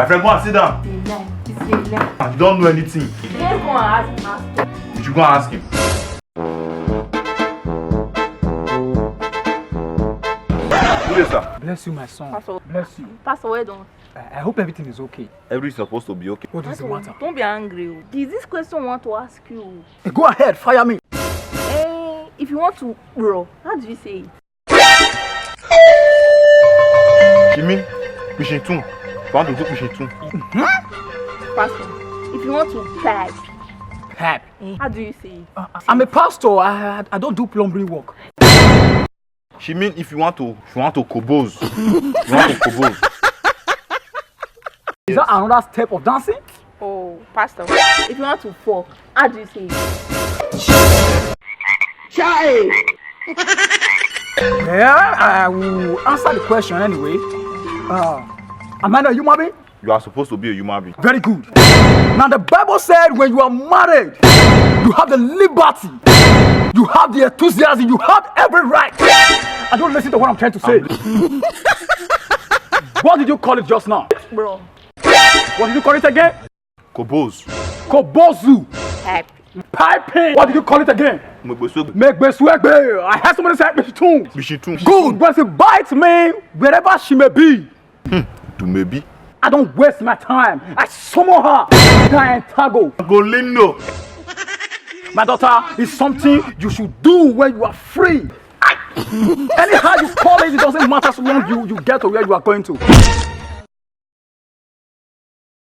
My friend, go and sit down. It's a lie. You don't know anything. Let's go and ask him. You should go and ask him. Good day, sir. Bless you, my son. Pastor. Bless you. Pastor, well done. I hope everything is okay. Everything's supposed to be okay. What is the matter? Don't be angry. Is this question I want to ask you? Go ahead, fire me. If you want to, bro, how do you say it? You mean Pishin-tun? You want to do Pishin-tun? Pastor, if you want to pipe, Pep. how do you say it? I'm a pastor. I don't do plumbing work. She mean if you want to kobos. You want to kobos. Is that another step of dancing? Oh, Pastor, if you want to fall, how do you say it? Yeah, I will answer the question anyway. Am I not a human being? You are supposed to be a human being. Very good. Now the Bible said when you are married, you have the liberty, you have the enthusiasm, you have every right. I don't listen to what I'm trying to say. What did you call it just now? Bro, What did you call it again? Kobos. Kobozu. pipe. Piping. What did you call it again? Megbeswegbe. I heard somebody say Pishin-tun. Pishin-tun. Good. When she bites me, wherever she may be, To maybe. I don't waste my time. I summon her. Tago. Golindo. My daughter is something you should do when you are free. Anyhow you call it, it doesn't matter so long you get to where you are going to.